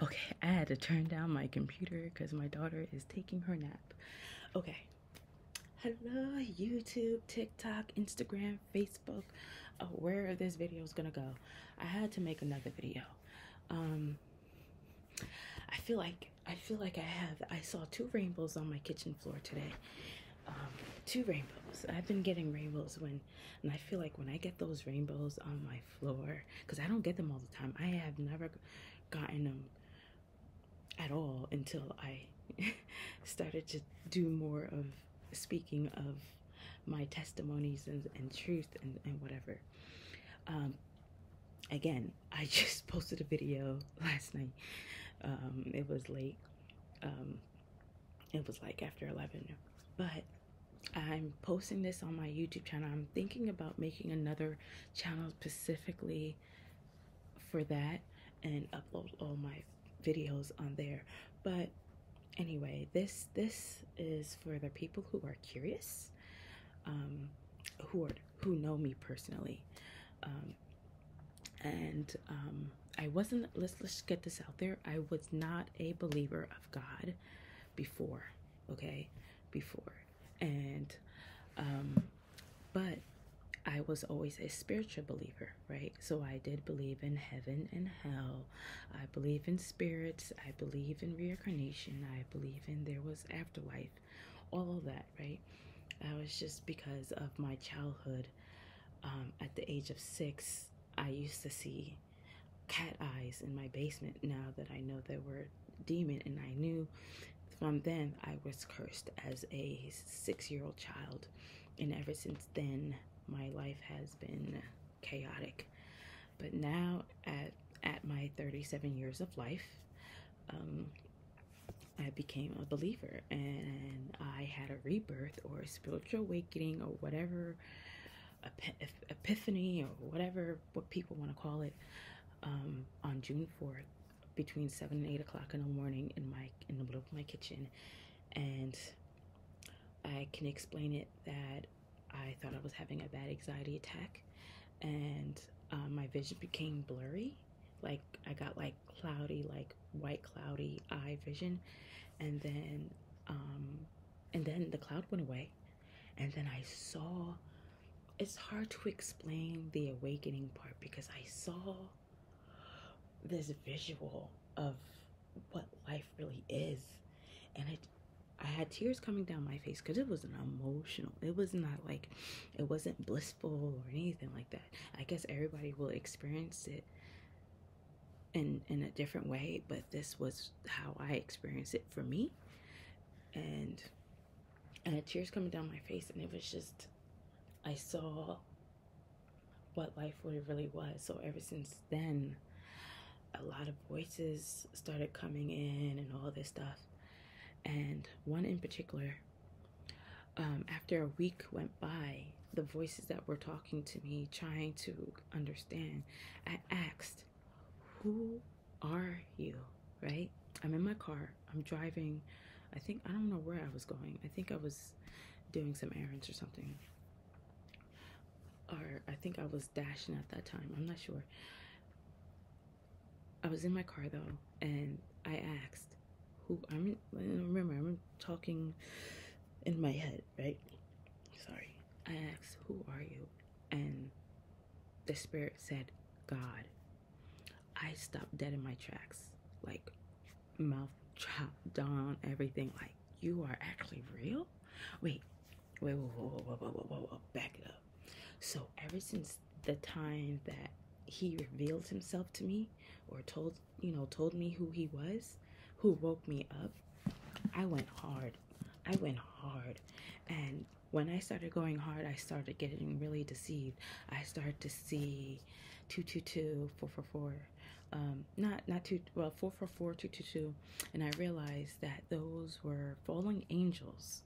Okay, I had to turn down my computer because my daughter is taking her nap. Okay. Hello, YouTube, TikTok, Instagram, Facebook, where this video is gonna go. I had to make another video. Um, I saw two rainbows on my kitchen floor today. Two rainbows. I've been getting rainbows and I feel like when I get those rainbows on my floor, because I don't get them all the time. I have never gotten them at all until I started to do more of speaking of my testimonies and truth and whatever. Again, I just posted a video last night. It was late. It was like after 11, but I'm posting this on my YouTube channel. I'm thinking about making another channel specifically for that and upload all my videos on there. But anyway, this is for the people who are curious, who know me personally, and I wasn't. Let's get this out there. I was not a believer of God before. Okay, before, and but I was always a spiritual believer, right? So I did believe in heaven and hell. I believe in spirits. I believe in reincarnation. I believe in there was afterlife. All of that, right? I was just because of my childhood. At the age of 6, I used to see cat eyes in my basement. Now that I know there were demon, and I knew from then I was cursed as a 6-year-old child, and ever since then my life has been chaotic. But now at my 37 years of life, I became a believer, and I had a rebirth or a spiritual awakening or whatever, epiphany or whatever what people want to call it, on June 4th between 7 and 8 o'clock in the morning in the middle of my kitchen. And I can explain it that I thought I was having a bad anxiety attack, and my vision became blurry. Like I got like cloudy, like white cloudy eye vision, and then the cloud went away, and then I saw. It's hard to explain the awakening part because I saw this visual of what life really is, and I had tears coming down my face because it was an emotional. It was not like, it wasn't blissful or anything like that. I guess everybody will experience it in a different way, but this was how I experienced it for me. And I had tears coming down my face, and it was just, I saw what life really was. So ever since then, a lot of voices started coming in and all this stuff. And one in particular, after a week went by, the voices that were talking to me, trying to understand, I asked, who are you, right? I'm in my car, I'm driving. I don't know where I was going. I think I was doing some errands or something. Or I think I was dashing at that time. I'm not sure. I was in my car though, and I asked, remember, I'm talking in my head, right? Sorry. I asked, who are you? And the spirit said, God. I stopped dead in my tracks, like mouth chopped down, everything. Like, you are actually real? Wait, whoa, back it up. So ever since the time that he revealed himself to me, or told me who he was, who woke me up, I went hard. And when I started going hard, I started getting really deceived. I started to see 222, 444, not two, well, 444, 222, and I realized that those were fallen angels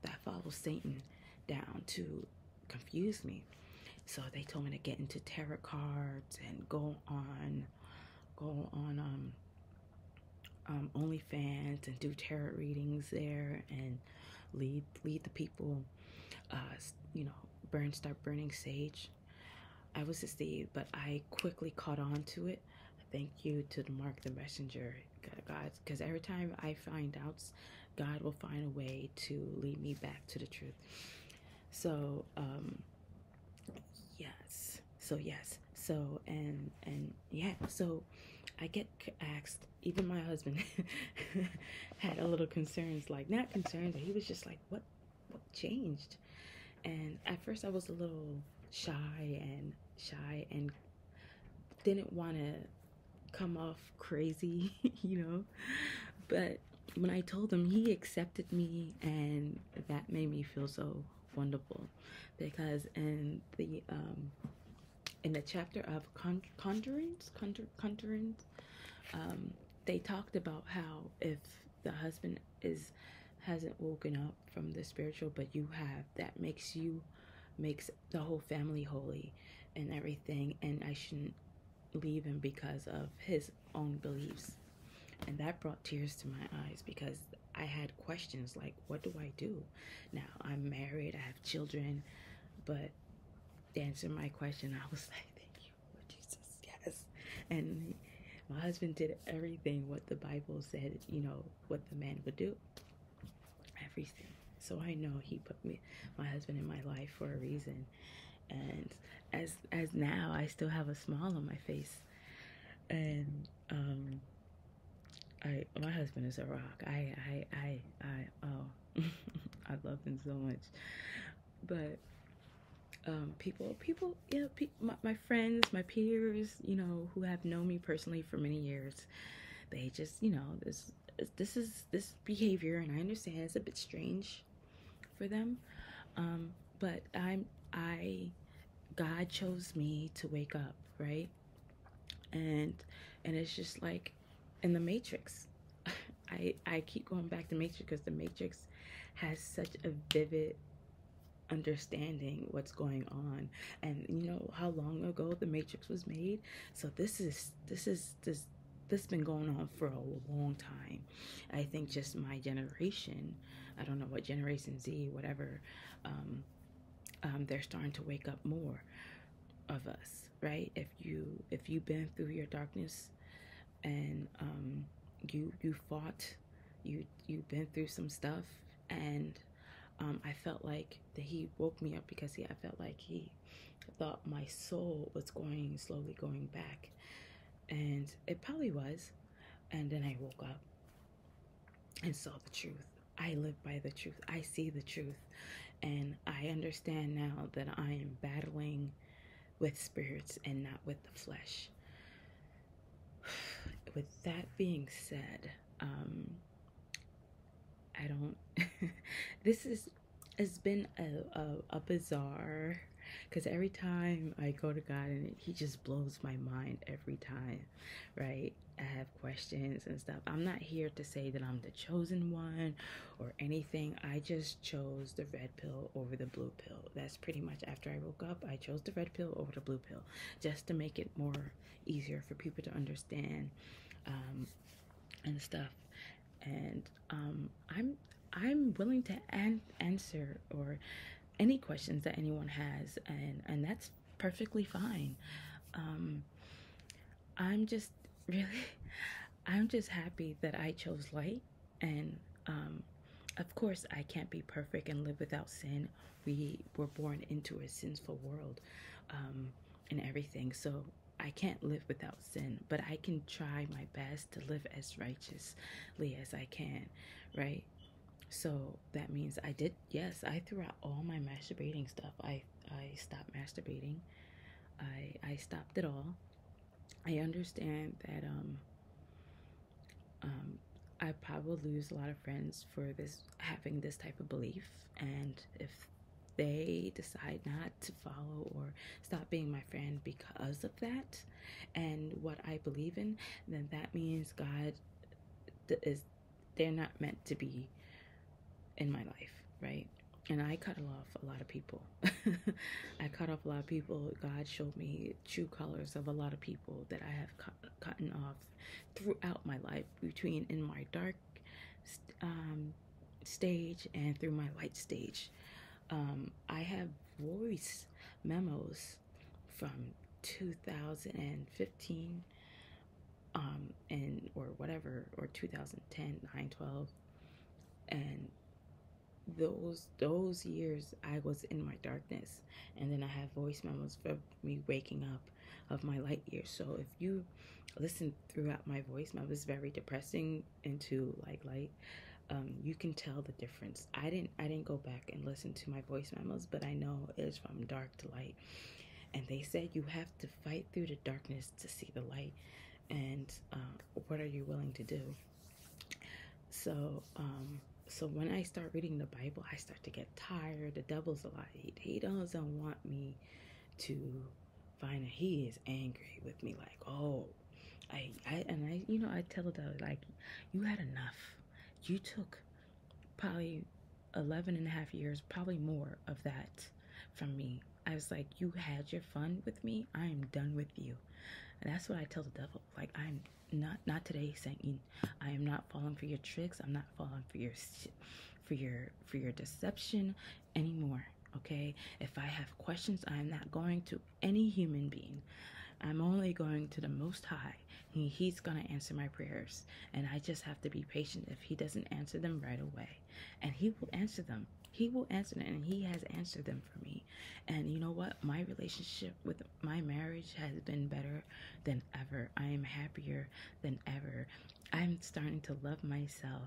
that follow Satan down to confuse me. So they told me to get into tarot cards and go on OnlyFans and do tarot readings there and lead the people, start burning sage. I was deceived, but I quickly caught on to it Thank you to the Mark the Messenger, God, because every time I find doubts, God will find a way to lead me back to the truth. So, yes. So yes. So and yeah. So I get asked. Even my husband had a little concerns, like not concerns, but he was just like, what changed?" And at first, I was a little shy and didn't want to come off crazy, you know. But when I told him, he accepted me, and that made me feel so wonderful, because in the chapter of conjurings, they talked about how if the husband hasn't woken up from the spiritual, but you have, that makes the whole family holy and everything, and I shouldn't leave him because of his own beliefs. And that brought tears to my eyes, because I had questions like, what do I do now? I'm married, I have children, but to answer my question, I was like, thank you, Lord Jesus, yes. And my husband did everything what the Bible said, what the man would do. Everything. So I know he put my husband in my life for a reason. And as now, I still have a smile on my face. And my husband is a rock. Oh, I love him so much. But people, my friends, my peers, who have known me personally for many years, they just, this behavior, and I understand it's a bit strange for them, but God chose me to wake up, right? And it's just like in the Matrix. I keep going back to Matrix because the Matrix has such a vivid understanding what's going on, and how long ago the Matrix was made. So this been going on for a long time. I think just my generation, I don't know what Generation Z, whatever, they're starting to wake up more of us, right? If you've been through your darkness, and you fought, you've been through some stuff, and I felt like that he woke me up, because I felt like he thought my soul was slowly going back, and it probably was. And then I woke up and saw the truth. I live by the truth. I see the truth, and I understand now that I am battling with spirits and not with the flesh. With that being said, I don't. It's been a bizarre, because every time I go to God, and he just blows my mind every time, right? I have questions and stuff. I'm not here to say that I'm the chosen one or anything. I just chose the red pill over the blue pill. That's pretty much, after I woke up, I chose the red pill over the blue pill, just to make it more easier for people to understand, and stuff. And I'm willing to answer or any questions that anyone has, and that's perfectly fine. I'm just really, I'm just happy that I chose light, and of course I can't be perfect and live without sin. We were born into a sinful world, and everything, so I can't live without sin, but I can try my best to live as righteously as I can, right? So that means I threw out all my masturbating stuff. I stopped masturbating. I stopped it all. I understand that I probably lose a lot of friends for having this type of belief, and if they decide not to follow or stop being my friend because of that and what I believe in, then that means they're not meant to be in my life, right? And I cut off a lot of people. I cut off a lot of people. God showed me true colors of a lot of people that I have cut off throughout my life, between in my dark stage and through my light stage. I have voice memos from 2015 and or whatever, or 2010, 9, 12, and those years I was in my darkness, and then I have voice memos for me waking up of my light years. So if you listen throughout my voice memo, it's very depressing into like light. You can tell the difference. I didn't go back and listen to my voice memos, but I know it's from dark to light. And they said you have to fight through the darkness to see the light. And what are you willing to do? So so when I start reading the Bible, I start to get tired. The devil's a lie. He doesn't want me to find it. He is angry with me, like, oh, I I tell the devil, like, you had enough. You took probably 11 and a half years, probably more of that from me. I was like, you had your fun with me. I am done with you. And that's what I tell the devil. Like, I'm not today, Satan. I am not falling for your tricks. I'm not falling for your deception anymore. Okay? If I have questions, I am not going to any human being. I'm only going to the Most High. He's going to answer my prayers. And I just have to be patient if he doesn't answer them right away. And he will answer them. He will answer them, and he has answered them for me. And you know what? My relationship with my marriage has been better than ever. I am happier than ever. I'm starting to love myself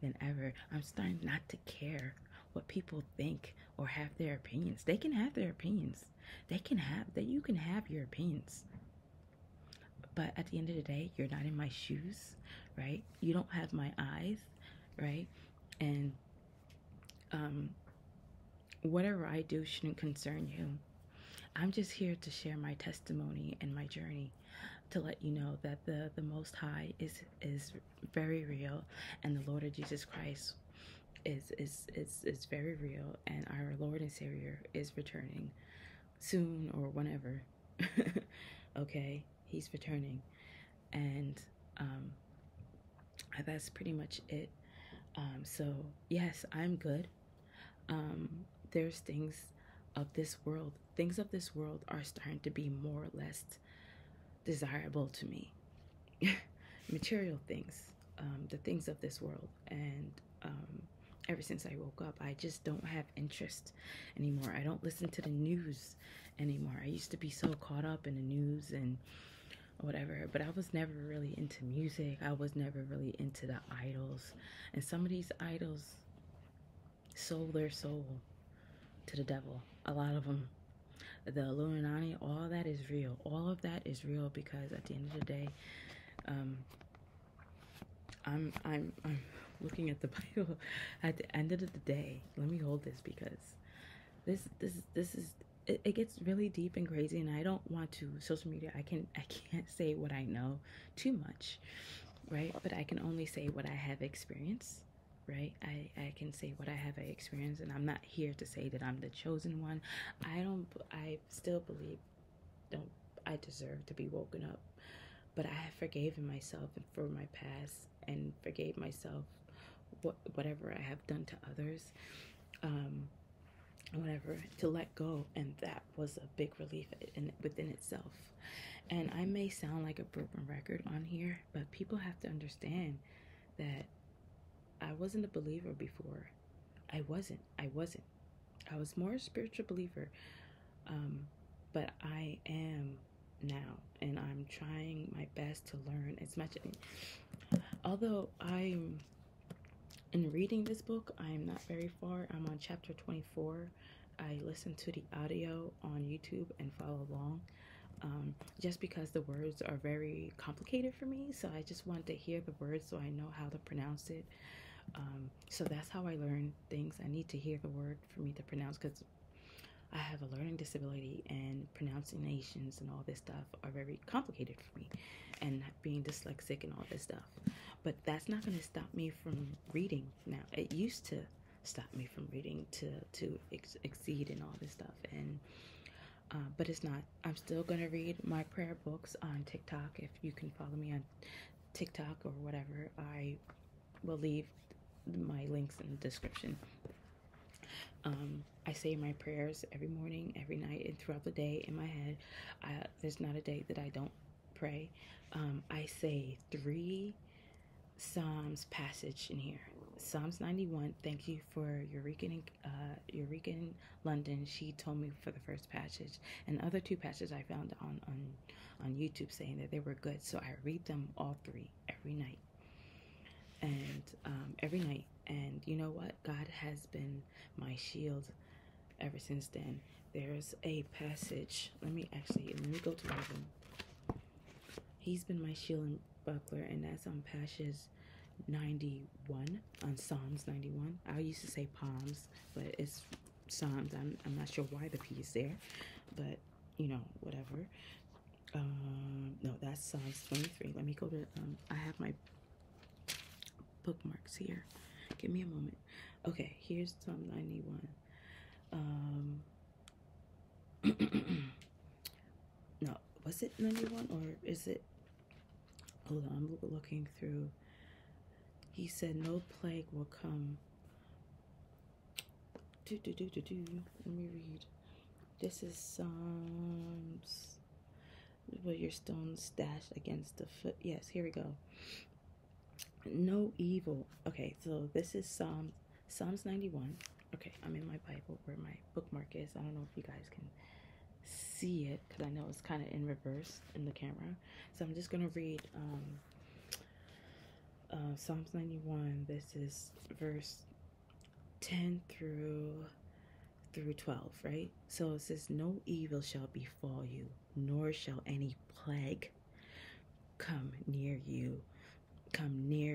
than ever. I'm starting not to care what people think or have their opinions. They can have their opinions. They can have that. You can have your opinions. But at the end of the day, you're not in my shoes, right? You don't have my eyes, right? And whatever I do shouldn't concern you. I'm just here to share my testimony and my journey, to let you know that the Most High is very real, and the Lord of Jesus Christ is very real, and our Lord and Savior is returning soon or whenever. Okay, he's returning, and that's pretty much it. So yes, I'm good. There's things of this world. Things of this world are starting to be more or less desirable to me. Material things, the things of this world, and ever since I woke up, I just don't have interest anymore. I don't listen to the news anymore. I used to be so caught up in the news and whatever, but I was never really into music. I was never really into the idols, and some of these idols sold their soul to the devil. A lot of them, the Illuminati, all that is real. All of that is real, because at the end of the day, I'm looking at the Bible. At the end of the day, let me hold this, because this is it gets really deep and crazy, and I don't want to. Social media, I can't say what I know too much, right? But I can only say what I have experienced, right? I can say what I have experienced, and I'm not here to say that I'm the chosen one. I still believe I deserve to be woken up, but I have forgiven myself for my past, and forgave myself whatever I have done to others, whatever, to let go, and that was a big relief within itself. And I may sound like a broken record on here, but people have to understand that I wasn't a believer before. I wasn't. I was more a spiritual believer, but I am now, and I'm trying my best to learn as much. Although I'm in reading this book, I am not very far. I'm on chapter 24. I listen to the audio on YouTube and follow along, just because the words are very complicated for me. So I just want to hear the words so I know how to pronounce it. So that's how I learn things. I need to hear the word for me to pronounce, because I have a learning disability, and pronunciations and all this stuff are very complicated for me, and being dyslexic and all this stuff. But that's not going to stop me from reading now. It used to stop me from reading to exceed and all this stuff, and but it's not. I'm still going to read my prayer books on TikTok. If you can follow me on TikTok or whatever, I will leave my links in the description. I say my prayers every morning, every night, and throughout the day in my head. There's not a day that I don't pray, I say 3 Psalms passage in here. Psalms 91. Thank you for Eureka in London. She told me for the first passage, and other 2 passages I found on YouTube saying that they were good. So I read them all 3 every night, and every night. And you know what? God has been my shield ever since then. There's a passage. Let me go to my room. He's been my shield and buckler, and that's on passage 91, on Psalms 91. I used to say Palms, but it's Psalms. I'm not sure why the P is there, but you know, whatever. No, that's Psalms 23. Let me go to, I have my bookmarks here. Give me a moment. Okay, here's Psalm 91. No, was it 91 or is it? Hold on, I'm looking through. He said, "No plague will come." Let me read. This is Psalms. Will your stones dash against the foot? Yes, here we go. No evil. Okay, so this is Psalms 91. Okay, I'm in my Bible where my bookmark is. I don't know if you guys can see it because I know it's kind of in reverse in the camera. So I'm just going to read Psalms 91. This is verse 10 through 12, right? So it says, "No evil shall befall you, nor shall any plague come near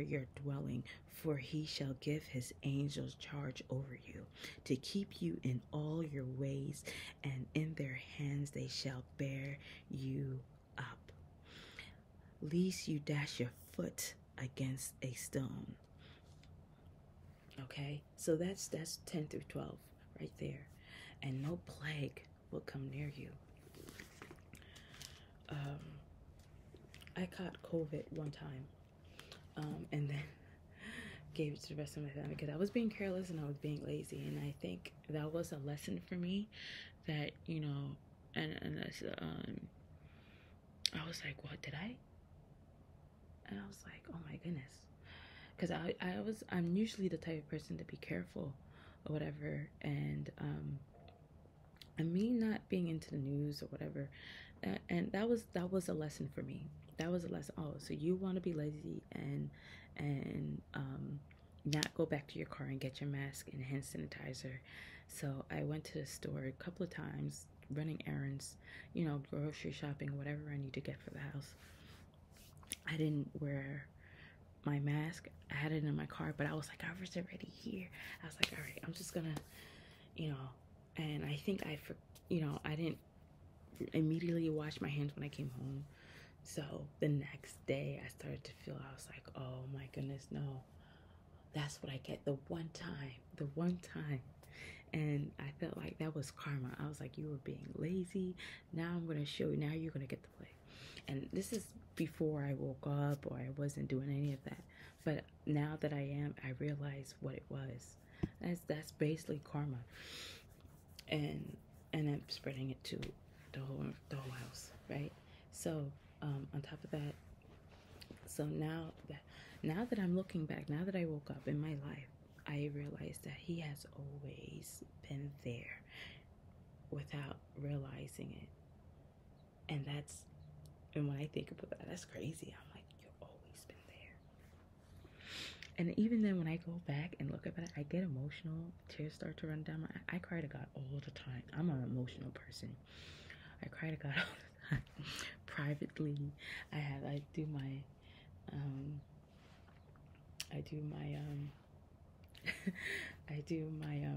your dwelling, for he shall give his angels charge over you, to keep you in all your ways, and in their hands they shall bear you up, lest you dash your foot against a stone." Okay, so that's 10 through 12 right there. And no plague will come near you. I caught COVID one time, and then gave it to the rest of my family because I was being careless and I was being lazy. And I think that was a lesson for me that, you know, and that's, I was like, what did I? And I was like, oh my goodness. Because I'm usually the type of person to be careful or whatever. And me not being into the news or whatever. And that was a lesson for me. That was a lesson. Oh, so you want to be lazy and not go back to your car and get your mask and hand sanitizer. So I went to the store a couple of times, running errands, you know, grocery shopping, whatever I need to get for the house. I didn't wear my mask. I had it in my car, but I was like, I was already here. I was like, all right, I'm just gonna, you know, and I think I didn't immediately wash my hands when I came home. So the next day I started to feel, I was like, oh my goodness, no, that's what I get the one time. And I felt like that was karma. I was like, you were being lazy. Now I'm going to show you, now you're going to get the play. And this is before I woke up or I wasn't doing any of that. But now that I am, I realize what it was. That's basically karma. And I'm spreading it to the whole house, right? So on top of that, so now that I'm looking back, now that I woke up in my life, I realized that he has always been there without realizing it. And when I think about that, that's crazy. I'm like, you've always been there. And even then, when I go back and look at it, I get emotional. Tears start to run down I cry to God all the time. I'm an emotional person. I cry to God all the time. Privately, I do my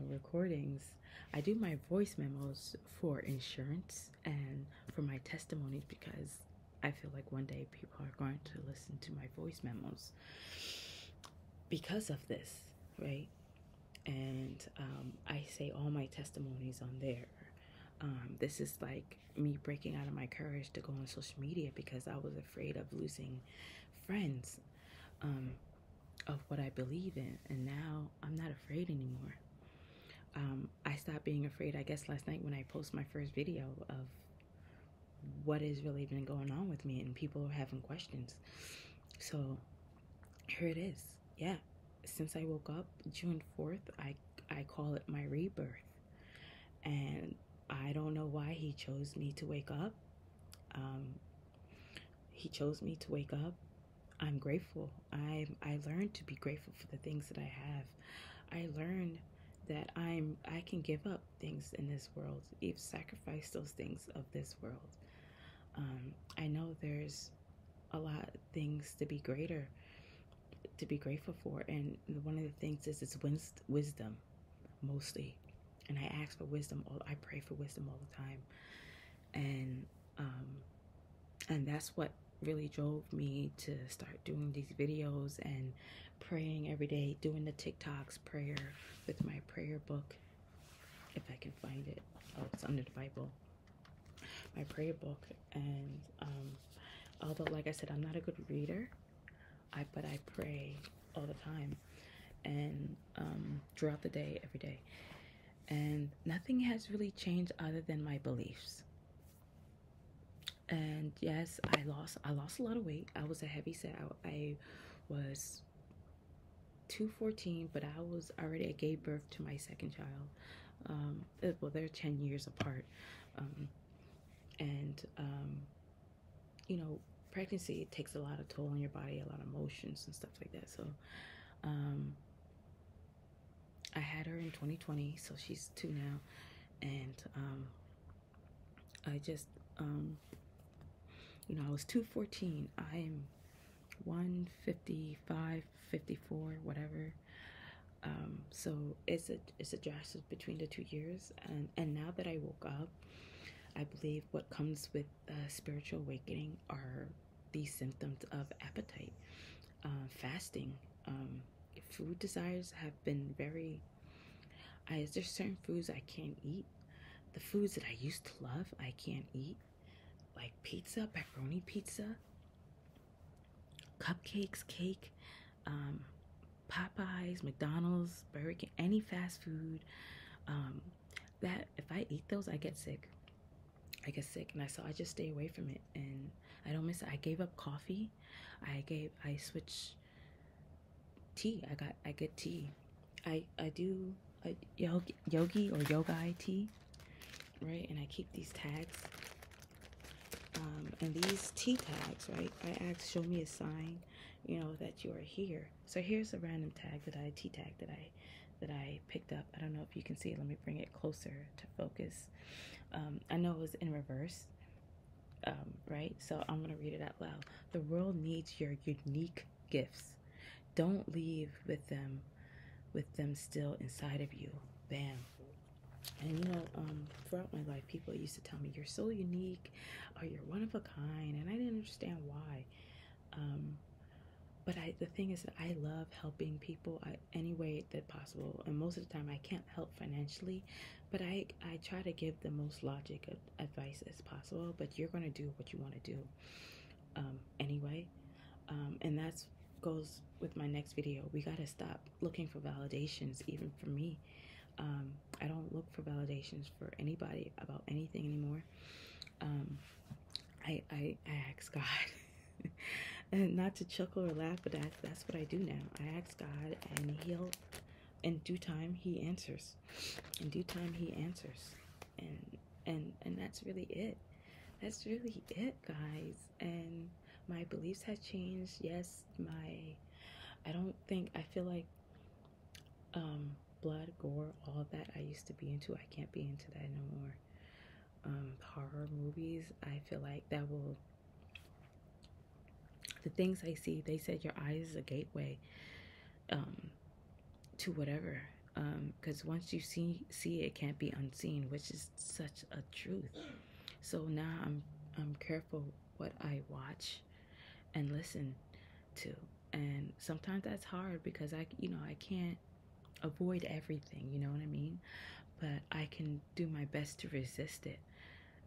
recordings. I do my voice memos for insurance and for my testimonies because I feel like one day people are going to listen to my voice memos because of this, right? And I say all my testimonies on there. This is like me breaking out of my courage to go on social media because I was afraid of losing friends of what I believe in. And now I'm not afraid anymore. I stopped being afraid, I guess, last night when I posted my first video of what is really been going on with me, and people are having questions. So here it is. Yeah, since I woke up June 4th, I call it my rebirth. And I don't know why he chose me to wake up. He chose me to wake up. I'm grateful. I learned to be grateful for the things that I have. I learned that I can give up things in this world, even sacrifice those things of this world. I know there's a lot of things to be grateful for, and one of the things is it's wisdom, mostly. And I ask for wisdom. I pray for wisdom all the time, and that's what really drove me to start doing these videos and praying every day, doing the TikToks, prayer with my prayer book, if I can find it. Oh, it's under the Bible. My prayer book. And although, like I said, I'm not a good reader, but I pray all the time, and throughout the day, every day. And nothing has really changed other than my beliefs. And yes, I lost a lot of weight. I was a heavy set. I was 214, but I gave birth to my second child. Well, they're 10 years apart. And you know, pregnancy, it takes a lot of toll on your body, a lot of emotions and stuff like that. So I had her in 2020, so she's 2 now. And I just you know, I was 214. I'm 155, 54, whatever. So it's a drastic between the 2 years. And now that I woke up, I believe what comes with spiritual awakening are these symptoms of appetite, fasting. Food desires have been there's certain foods I can't eat. The foods that I used to love, I can't eat. Like pizza, pepperoni pizza, cupcakes, cake, Popeyes, McDonald's, Burger King, any fast food. That if I eat those, I get sick. And I just stay away from it, and I don't miss it. I gave up coffee. I switched tea. I get tea. I do a yogi or yogai tea, right? And I keep these tags. And these tea tags, right? I asked, show me a sign, you know, that you are here. So here's a random tag tea tag that I picked up. I don't know if you can see it. Let me bring it closer to focus. I know it was in reverse, right? So I'm gonna read it out loud. The world needs your unique gifts. Don't leave with them still inside of you. Bam. And you know, throughout my life, people used to tell me, you're so unique, or you're one of a kind, and I didn't understand why. But the thing is that I love helping people any way that possible, and most of the time I can't help financially, but I try to give the most logic advice as possible. But you're going to do what you want to do anyway, and that goes with my next video. We got to stop looking for validations, even for me. I don't look for validations for anybody about anything anymore. I ask God, and not to chuckle or laugh, but that's what I do now. I ask God, and He'll, in due time, He answers. In due time, He answers, and that's really it. That's really it, guys. And my beliefs have changed. Yes, I feel like blood, gore, all that I used to be into, I can't be into that no more. Horror movies, I feel like the things I see, they said your eyes is a gateway to whatever, because once you see it can't be unseen, which is such a truth. So now I'm careful what I watch and listen to, and sometimes that's hard because I can't avoid everything, you know what I mean? But I can do my best to resist it,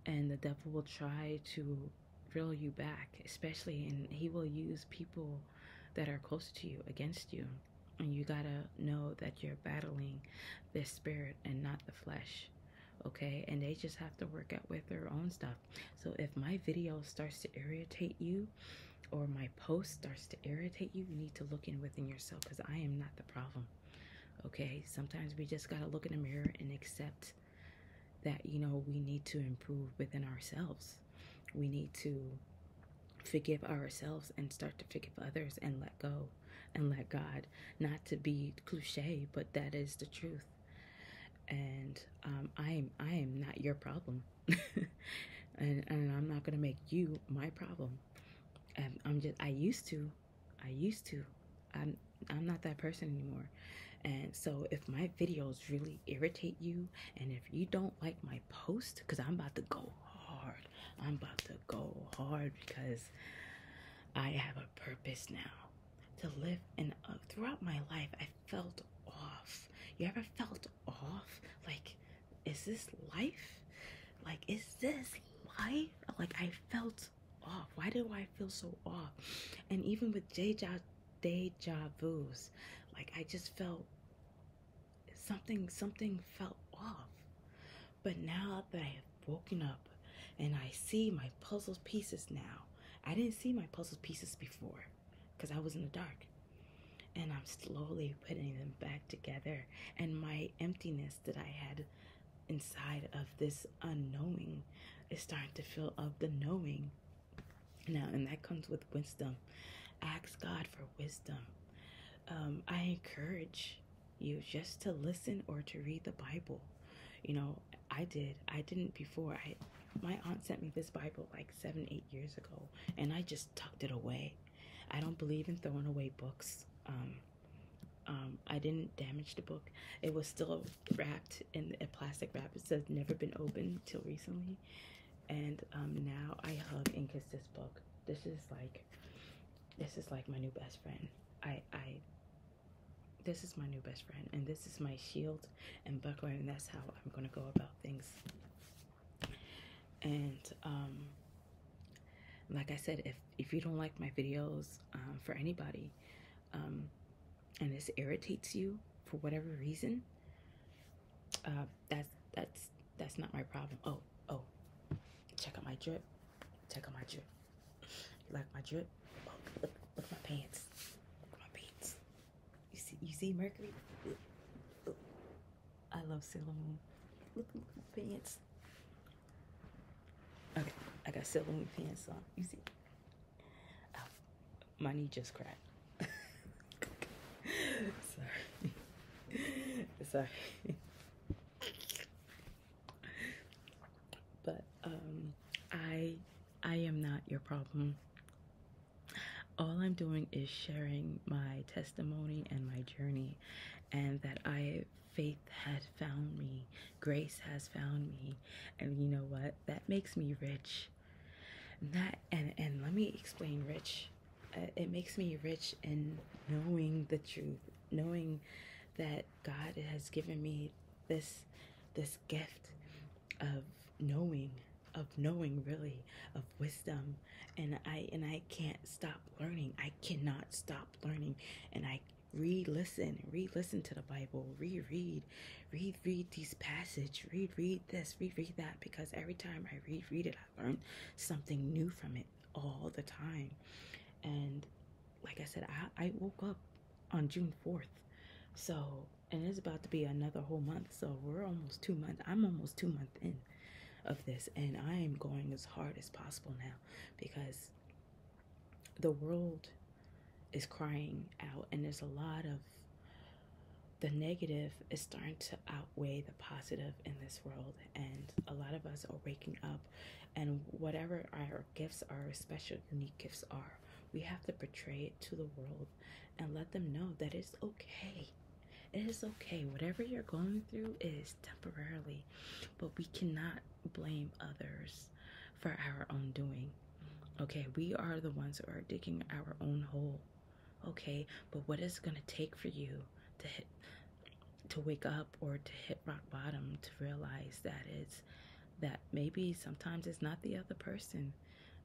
and the devil will try to reel you back, and he will use people that are close to you against you, and you gotta know that you're battling the spirit and not the flesh, okay? And they just have to work out with their own stuff. So if my video starts to irritate you, or my post starts to irritate you, you need to look in within yourself, because I am not the problem, okay? Sometimes we just gotta look in the mirror and accept that, you know, we need to improve within ourselves. We need to forgive ourselves and start to forgive others and let go and let God. Not to be cliche, but that is the truth. And I am not your problem. and I'm not gonna make you my problem. I used to. I'm not that person anymore. And so if my videos really irritate you, and if you don't like my post, because I'm about to go hard. I'm about to go hard because I have a purpose now to live. And throughout my life, I felt off. You ever felt off? Like, is this life? Like, is this life? Like, I felt off. Why do I feel so off? And even with deja vus, like, I just felt something felt off. But now that I have woken up and I see my puzzle pieces now, I didn't see my puzzle pieces before because I was in the dark. And I'm slowly putting them back together. And my emptiness that I had inside of this unknowing is starting to fill up the knowing. Now, and that comes with wisdom. Ask God for wisdom. I encourage you just to listen or to read the Bible. You know, I didn't before. My aunt sent me this Bible like 7-8 years ago, and I just tucked it away. I don't believe in throwing away books. I didn't damage the book. It was still wrapped in a plastic wrap. It says never been opened till recently. And now I hug and kiss this book. This is like my new best friend. This is my new best friend, and this is my shield and buckler, and that's how I'm gonna go about things. And like I said, if you don't like my videos for anybody, and this irritates you for whatever reason, that's not my problem. Oh, check out my drip. Check out my drip. You like my drip? Oh, look at my pants. Look at my pants. You see Mercury? I love Sailor Moon. Look at my pants. Okay, I got Sailor Moon pants on. You see? Oh, my knee just cracked. Sorry. But I am not your problem. All I'm doing is sharing my testimony and my journey, and that faith has found me, grace has found me, and you know what? That makes me rich. And let me explain rich. It makes me rich in knowing the truth, knowing that God has given me this gift of knowing really, of wisdom, and I can't stop learning. I cannot stop learning, and I re-listen to the Bible, reread these passages, read this, read that, because every time I read it, I learn something new from it all the time. And like I said, I woke up on June 4th, so, and it's about to be another whole month, so we're almost 2 months. I'm almost 2 months in of this, and I am going as hard as possible now, because the world is crying out, and there's a lot of the negative is starting to outweigh the positive in this world, and a lot of us are waking up, and whatever our gifts, our special unique gifts are, we have to portray it to the world and let them know that it's okay. It is okay. Whatever you're going through is temporarily, but we cannot blame others for our own doing. Okay, we are the ones who are digging our own hole. Okay, but what is going to take for you to wake up or to hit rock bottom, to realize that maybe sometimes it's not the other person,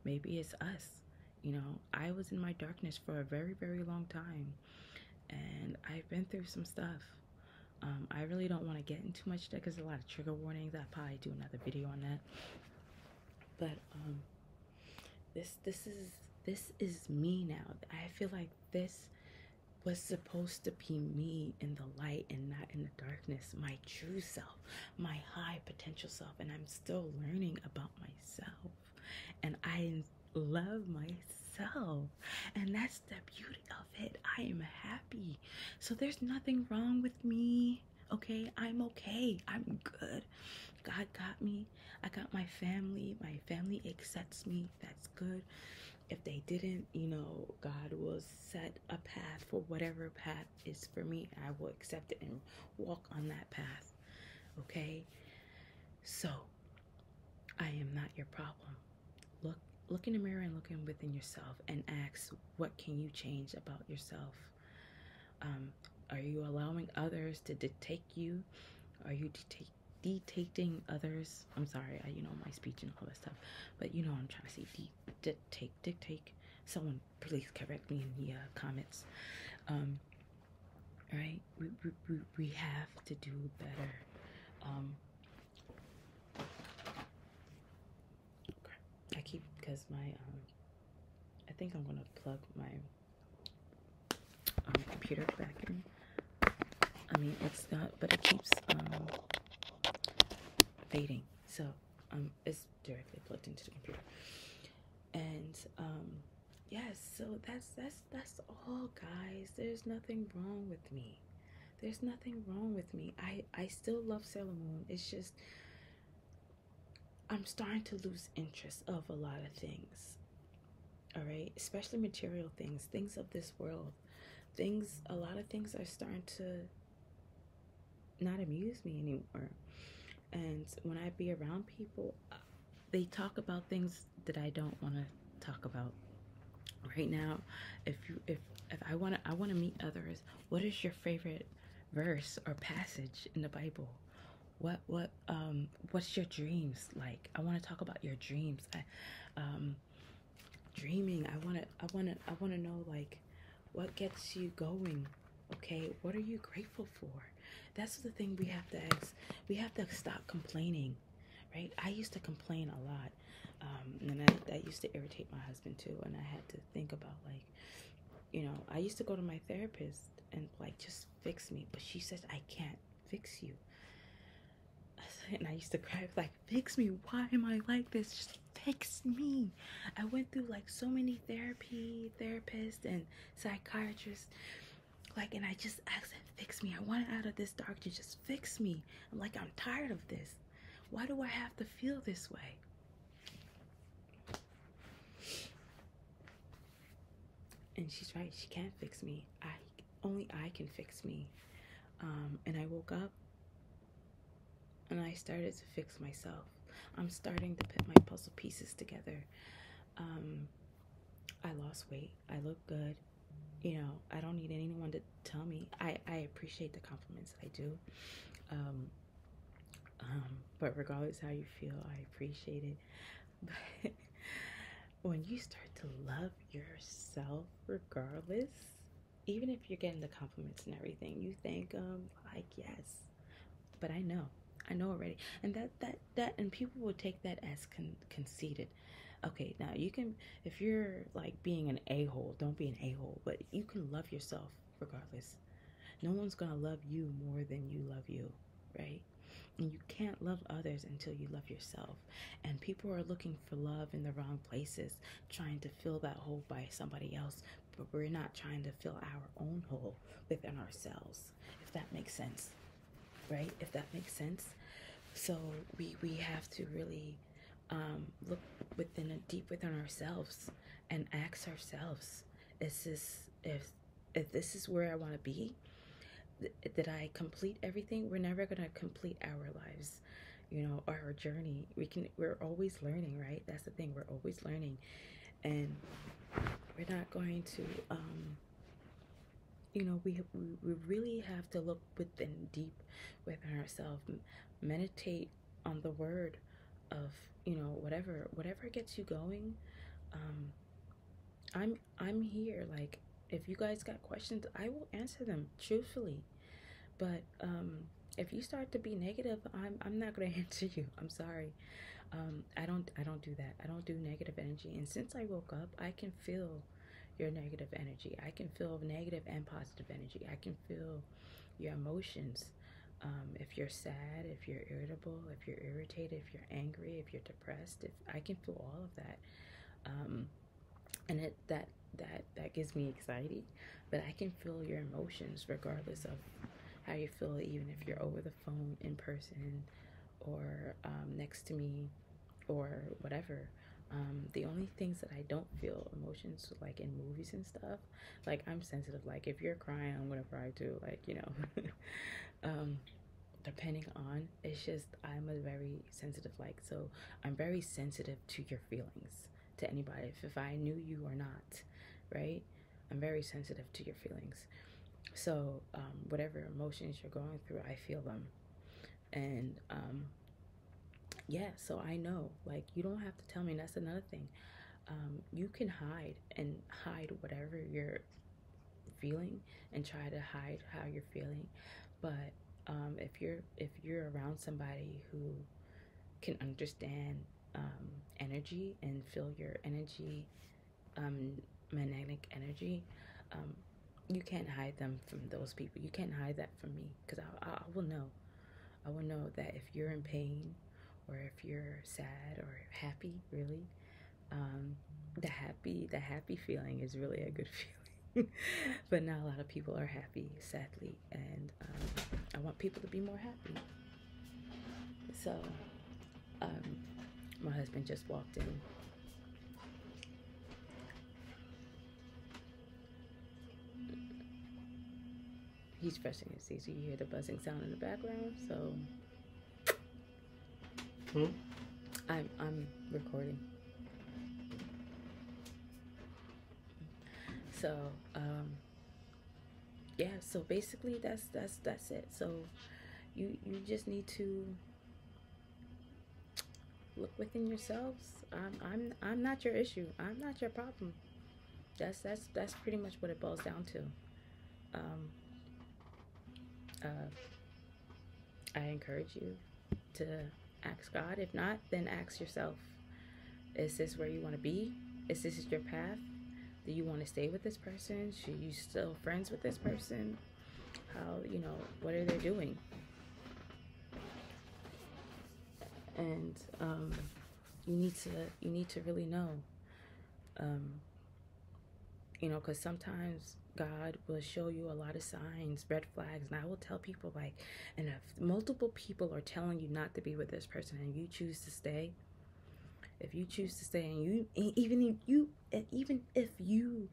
maybe it's us. You know, I was in my darkness for a very, very long time, and I've been through some stuff. I really don't want to get into much of that because there's a lot of trigger warnings. I'll probably do another video on that. But this is me now. I feel like this was supposed to be me in the light and not in the darkness, my true self, my high potential self. And I'm still learning about myself, and I love myself, and that's the beauty of it. I am happy, so there's nothing wrong with me. Okay, I'm okay, I'm good. God got me. I got my family accepts me. That's good. If they didn't, God will set a path for whatever path is for me. I will accept it and walk on that path. Okay? So, I am not your problem. Look in the mirror and look within yourself and ask, what can you change about yourself? Are you allowing others to dictate you? Are you dictating others? I'm sorry, my speech and all that stuff, but I'm trying to say dictate. Someone please correct me in the comments. Right? We have to do better. I keep, because I think I'm gonna plug my computer back in. I mean, it's not, but it keeps fading, so it's directly plugged into the computer. And yes, so that's all, guys. There's nothing wrong with me. There's nothing wrong with me. I still love Sailor Moon. It's just I'm starting to lose interest of a lot of things. All right, especially material things of this world. A lot of things are starting to not amuse me anymore. And when I be around people, they talk about things that I don't want to talk about. Right now, if I want to meet others, what is your favorite verse or passage in the Bible? What's your dreams like? I want to talk about your dreams. Dreaming. I want to know, like, what gets you going. Okay, what are you grateful for? That's the thing we have to ask. We have to stop complaining, right? I used to complain a lot, and that used to irritate my husband too. And I had to think about, like, I used to go to my therapist and, like, just fix me, but she says I can't fix you. And I used to cry, like, fix me. Why am I like this? Just fix me. I went through, like, so many therapists and psychiatrists, like, and I just asked them, fix me. I want out of this darkness. Just fix me. I'm like, I'm tired of this. Why do I have to feel this way? And she's right. She can't fix me. Only I can fix me. And I woke up and I started to fix myself. I'm starting to put my puzzle pieces together. I lost weight. I look good. I don't need anyone to tell me. I appreciate the compliments. I do. But regardless how you feel, I appreciate it. But when you start to love yourself regardless, even if you're getting the compliments and everything, you think, like, yes. But I know already. And that and people will take that as conceited. Okay, now you can, if you're like being an a-hole, don't be an a-hole, but you can love yourself regardless. No one's gonna love you more than you love you, right? And you can't love others until you love yourself. And people are looking for love in the wrong places, trying to fill that hole by somebody else, but we're not trying to fill our own hole within ourselves, if that makes sense, right? If that makes sense. So we have to really look deep within ourselves and ask ourselves, is this, if this is where I want to be? Did I complete everything? We're never going to complete our lives, our journey. We're always learning, right? That's the thing. We're always learning, and we're not going to we really have to look deep within ourselves, meditate on the word of, whatever gets you going. I'm here. Like, if you guys got questions, I will answer them truthfully. But if you start to be negative, I'm not gonna answer you. I'm sorry. I don't do that. I don't do negative energy. And since I woke up, I can feel your negative energy. I can feel negative and positive energy. I can feel your emotions. If you're sad, if you're irritable, if you're irritated, if you're angry, if you're depressed, if I can feel all of that. And that gives me anxiety, but I can feel your emotions regardless of how you feel, even if you're over the phone, in person, or next to me, or whatever. The only things that I don't feel emotions, like in movies and stuff, like I'm sensitive. Like if you're crying, I'm gonna cry too. Like, you know, depending on, it's just I'm a very sensitive, like, so I'm very sensitive to your feelings, to anybody, if I knew you or not, right? I'm very sensitive to your feelings. So whatever emotions you're going through, I feel them. And yeah, so I know, like, you don't have to tell me. And that's another thing. You can hide whatever you're feeling, and try to hide how you're feeling. But if you're around somebody who can understand energy and feel your energy, magnetic energy, um, you can't hide them from those people. You can't hide that from me, because I will know. I will know that if you're in pain, or if you're sad or happy, really, the happy feeling is really a good feeling. But not a lot of people are happy, sadly, and I want people to be more happy. So my husband just walked in. He's brushing his teeth, so you hear the buzzing sound in the background. So I'm recording. So yeah. So basically, that's it. So you just need to look within yourselves. I'm not your issue. I'm not your problem. That's pretty much what it boils down to. Um, I encourage you to ask God. If not, then ask yourself: is this where you want to be? Is this your path? Do you want to stay with this person? Should you still friends with this person? How, what are they doing? And you need to really know, because sometimes God will show you a lot of signs, red flags, and I will tell people, like, and if multiple people are telling you not to be with this person and you choose to stay, if you choose to stay, and even if you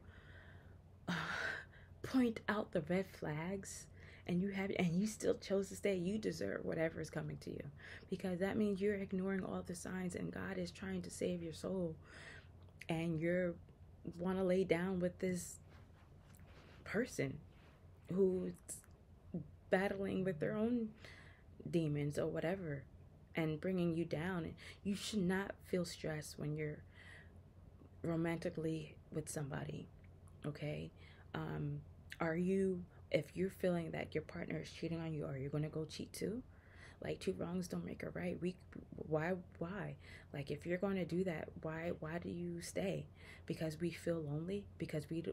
point out the red flags, and you still chose to stay, you deserve whatever is coming to you, because that means you're ignoring all the signs, and God is trying to save your soul, and you want to lay down with this person who's battling with their own demons or whatever, and bringing you down. And you should not feel stressed when you're romantically with somebody, okay? If you're feeling that your partner is cheating on you, are you going to go cheat too? Like, two wrongs don't make a right. Why? Like, if you're going to do that, why do you stay? Because we feel lonely? Because we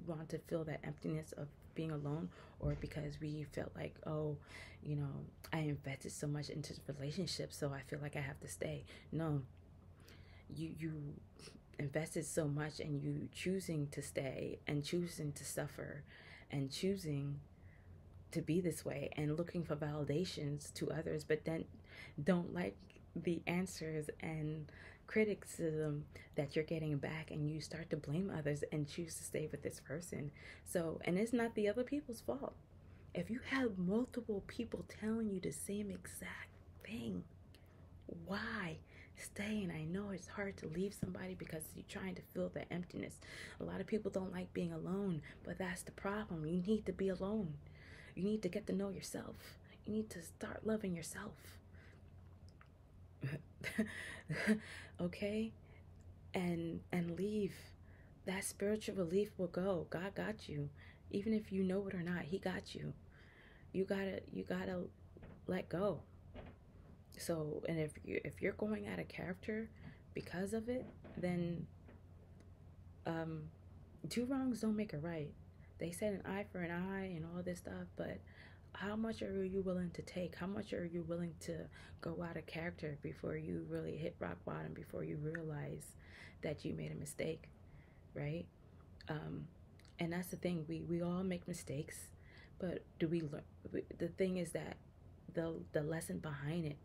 want to feel that emptiness of being alone? Or because we felt like, oh, I invested so much into the relationship, so I feel like I have to stay. No. You invested so much, and you choosing to stay, and choosing to suffer, and choosing to be this way, and looking for validations to others, but then don't like the answers and criticism that you're getting back, and you start to blame others and choose to stay with this person. So, and it's not the other people's fault. If you have multiple people telling you the same exact thing, why stay? And I know it's hard to leave somebody because you're trying to fill the emptiness. A lot of people don't like being alone, but that's the problem. You need to be alone. You need to get to know yourself. You need to start loving yourself. Okay? And leave. That spiritual relief will go. God got you. Even if you know it or not, He got you. you gotta let go. So, and if you're going out of character because of it, then um, two wrongs don't make a right. They said an eye for an eye and all this stuff, but how much are you willing to take? How much are you willing to go out of character before you really hit rock bottom? Before you realize that you made a mistake, right? Um, and that's the thing. We all make mistakes, but do we learn? The thing is that the lesson behind it.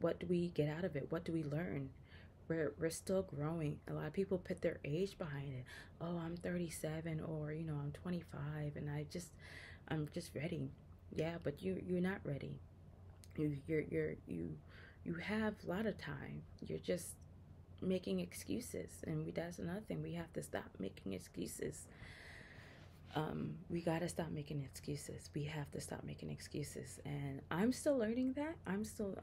What do we get out of it? What do we learn? We're still growing. A lot of people put their age behind it. Oh, I'm 37, or I'm 25, and I'm just ready. Yeah, but you're not ready. You have a lot of time. You're just making excuses, and that's another thing. We have to stop making excuses. We gotta stop making excuses. We have to stop making excuses, and I'm still learning that. I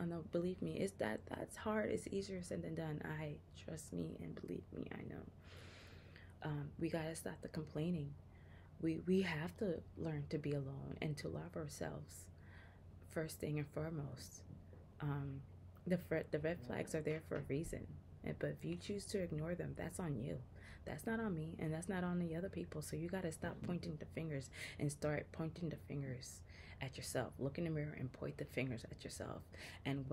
know. Believe me, that's hard. It's easier said than done. Trust me and believe me. I know. We gotta stop the complaining. We have to learn to be alone and to love ourselves first thing and foremost. Um, the red flags are there for a reason, but if you choose to ignore them, that's on you. That's not on me, and that's not on the other people. So you got to stop pointing the fingers and start pointing the fingers at yourself. Look in the mirror and point the fingers at yourself. And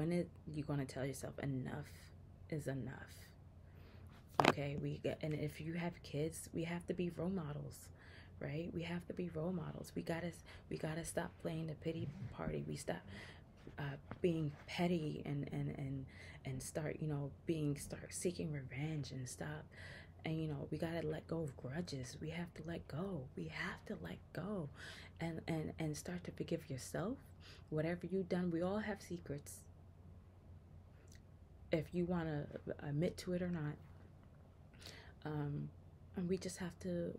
you're going to tell yourself enough is enough. Okay, and if you have kids, we have to be role models, right? We have to be role models. We gotta stop playing the pity party. We stop being petty and start start seeking revenge and stop. And we gotta let go of grudges. We have to let go. We have to let go, and start to forgive yourself. Whatever you've done, we all have secrets. If you want to admit to it or not, and we just have to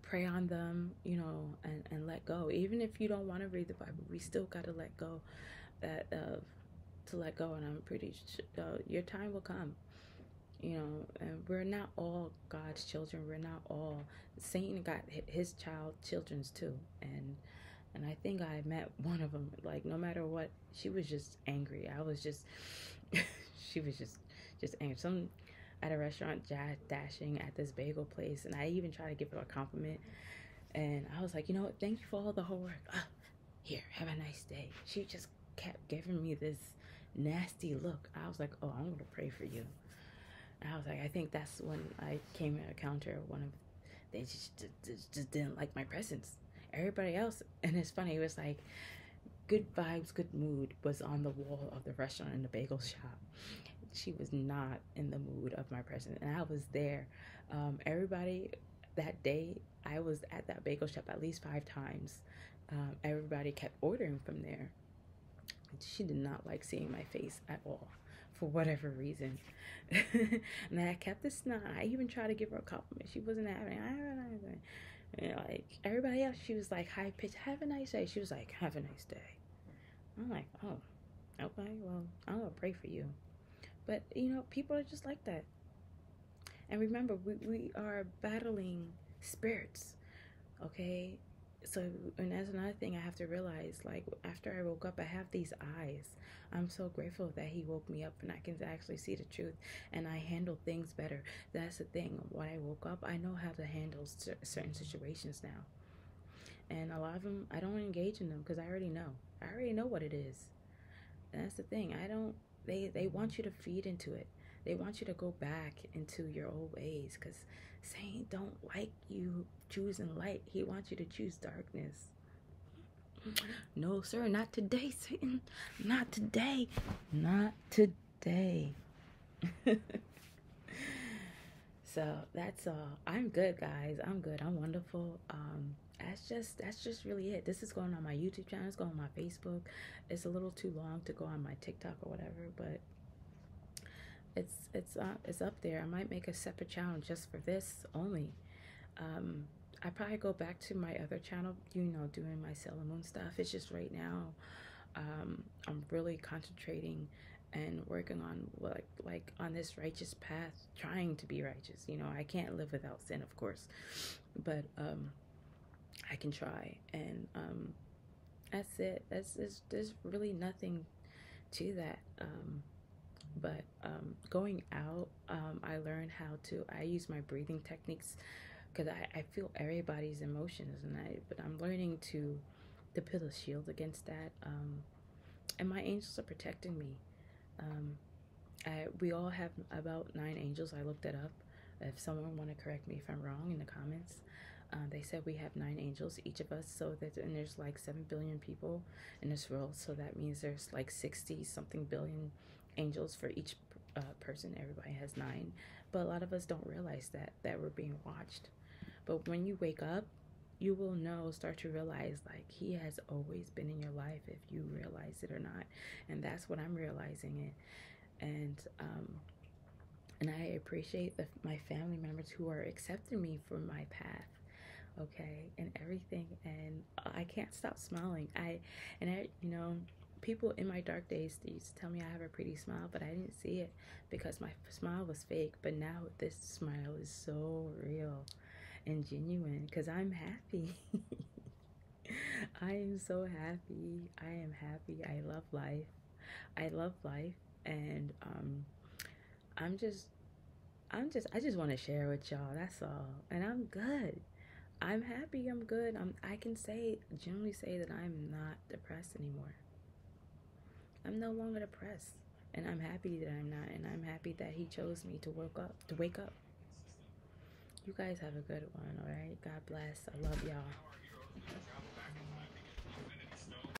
pray on them, and let go. Even if you don't want to read the Bible, we still gotta let go. To let go, and I'm pretty sure your time will come. And we're not all God's children. We're not all. Satan got his children's too, and I think I met one of them. Like, no matter what, she was just angry. I was just, she was just angry. Some at a restaurant, dashing at this bagel place, and I even tried to give her a compliment, and I was like, what? Thank you for all the hard work. Here, have a nice day. She just kept giving me this nasty look. I was like, oh, I'm gonna pray for you. And I was like, I think that's when I came to encounter they just didn't like my presence. Everybody else, and it's funny, it was like good vibes, good mood was on the wall of the restaurant in the bagel shop. She was not in the mood of my presence, and I was there. Everybody that day, I was at that bagel shop at least 5 times. Everybody kept ordering from there. She did not like seeing my face at all, for whatever reason. And I kept the smile. I even tried to give her a compliment. She wasn't having it. Like everybody else, she was like high pitched, have a nice day. She was like, have a nice day. I'm like, oh, okay, well, I'm gonna pray for you. But people are just like that. And remember, we are battling spirits, okay? So, and that's another thing I have to realize. Like, after I woke up, I have these eyes. I'm so grateful that he woke me up and I can actually see the truth, and I handle things better. That's the thing. When I woke up, I know how to handle certain situations now. And a lot of them, I don't engage in them because I already know. I already know what it is. And that's the thing. They want you to feed into it. They want you to go back into your old ways, because Satan don't like you choosing light. He wants you to choose darkness. No, sir, not today, Satan. Not today. Not today. So that's all. I'm good, guys. I'm good. I'm wonderful. That's just really it. This is going on my YouTube channel. It's going on my Facebook. It's a little too long to go on my TikTok or whatever, but it's up there. I might make a separate channel just for this only. I probably go back to my other channel, doing my Sailor Moon stuff. It's just right now, I'm really concentrating and working on like on this righteous path, trying to be righteous. I can't live without sin, of course, but I can try. And That's it. There's really nothing to that. But going out, I learned how to. I use my breathing techniques because I feel everybody's emotions, but I'm learning to build a shield against that. And my angels are protecting me. Um, we all have about 9 angels. I looked it up. If someone want to correct me if I'm wrong in the comments, they said we have 9 angels, each of us. So that, and there's like 7 billion people in this world. So that means there's like 60 something billion angels for each person. Everybody has 9, but a lot of us don't realize that we're being watched. But when you wake up, you will start to realize like he has always been in your life if you realize it or not. And that's what I'm realizing it. And I appreciate my family members who are accepting me for my path, okay, and everything. And I can't stop smiling. People in my dark days, they used to tell me I have a pretty smile, but I didn't see it because my smile was fake. But now this smile is so real and genuine because I'm happy. I am so happy. I am happy. I love life. I love life, and I'm just, I just want to share with y'all. That's all, and I'm good. I'm happy. I'm good. I can generally say that I'm not depressed anymore. I'm no longer depressed, and I'm happy that I'm not. And I'm happy that He chose me to wake up. To wake up. You guys have a good one. All right. God bless. I love y'all.